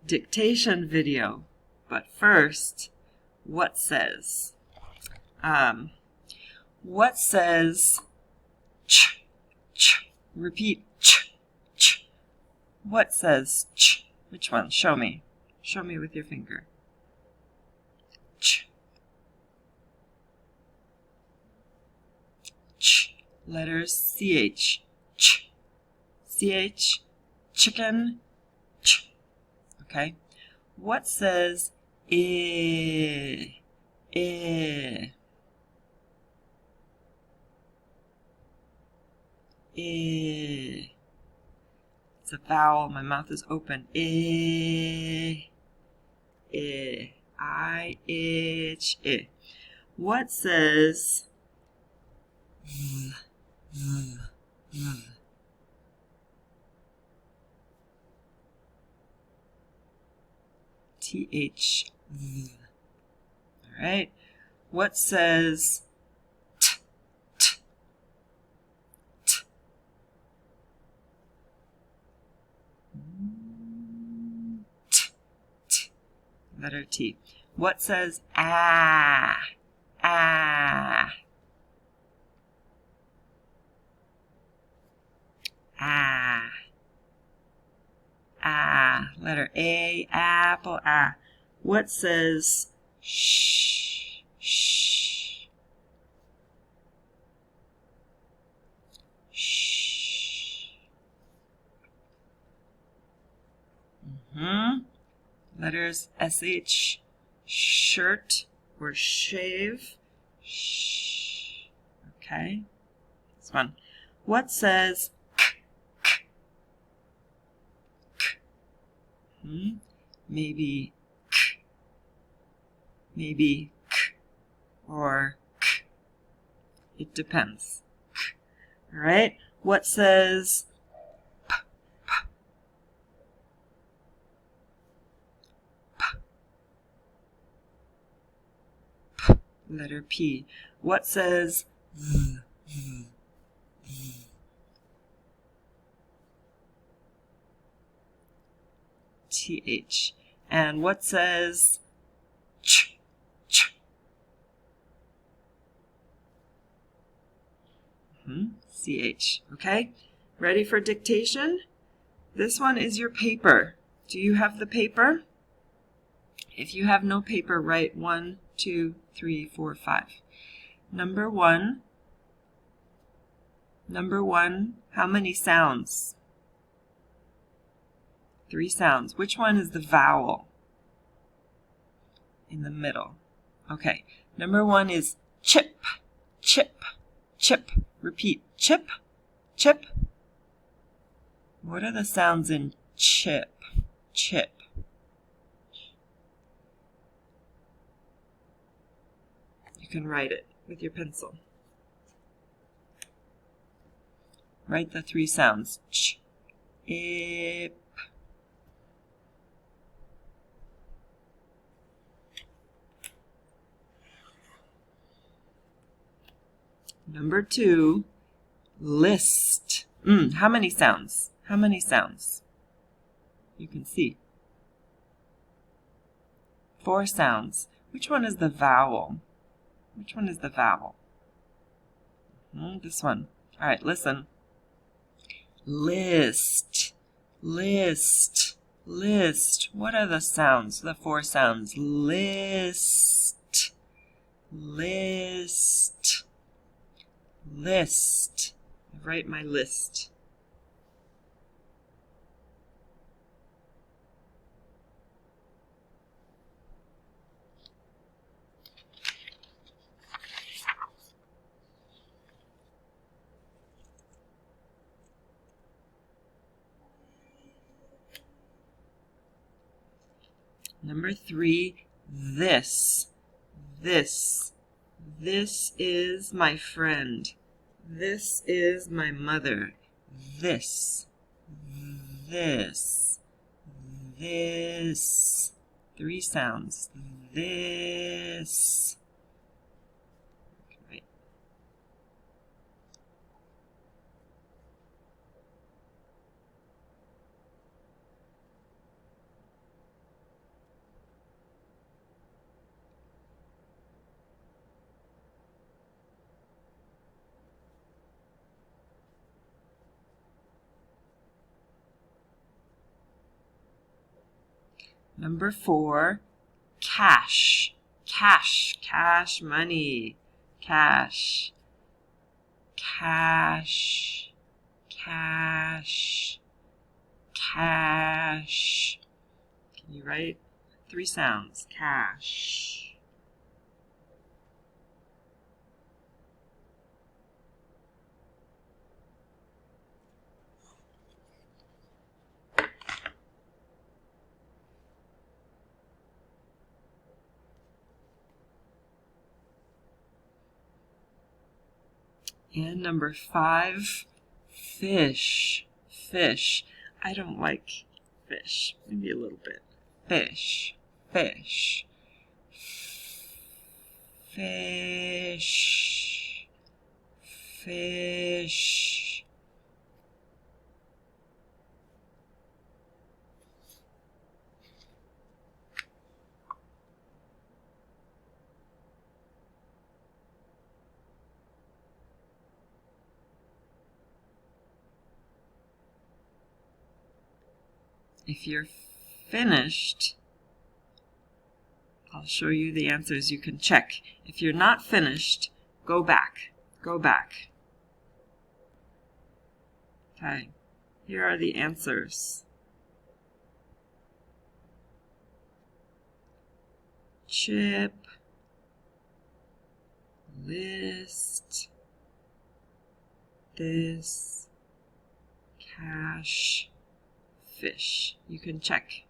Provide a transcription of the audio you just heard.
dictation video. But first, what says? What says ch, ch? Repeat ch, ch. What says ch? Which one? Show me. Show me with your finger. Ch. Ch. Letters CH. Ch. CH. Chicken. Ch. Okay. What says I? I. I. It's a vowel. My mouth is open. I. I. I. H. I. What says v? V. V. TH. V. All right. What says t? T. T. T. T. Letter T. What says ah? Ah. Ah. Ah. Letter A. Apple. Ah. What says shh? Shh. Shh. Letters SH. Shirt or shave. Shh. Okay. This one. What says k? K. K. Maybe k. Maybe k. Or k. It depends. K. All right. What says p? P. P. P. Letter P. What says v? V. V. TH. And what says ch? Ch. CH. Okay? Ready for dictation? This one is your paper. Do you have the paper? If you have no paper, write 1, 2, 3, 4, 5. Number 1. Number 1, how many sounds? 3 sounds. Which one is the vowel? In the middle. Okay. Number 1 is chip, chip, chip. Repeat. Chip, chip. What are the sounds in chip? Chip. You can write it with your pencil. Write the 3 sounds. Ch, ip. Number 2, list. How many sounds? How many sounds? You can see. 4 sounds. Which one is the vowel? Which one is the vowel? This one. All right, listen. List, list, list. What are the sounds? The 4 sounds. List, list, list. Write my list. Number 3, this, this. This is my friend. This is my mother. This, this, this. 3 sounds. This. Right. Number 4, cash. Cash, cash money. Cash, cash, cash, cash. Can you write 3 sounds? Cash. And number 5, fish. Fish. I don't like fish. Maybe a little bit. Fish. Fish. Fish. Fish. If you're finished, I'll show you the answers you can check. If you're not finished, go back. Go back. Okay, here are the answers. Chip, list, this, cash, fish. You can check.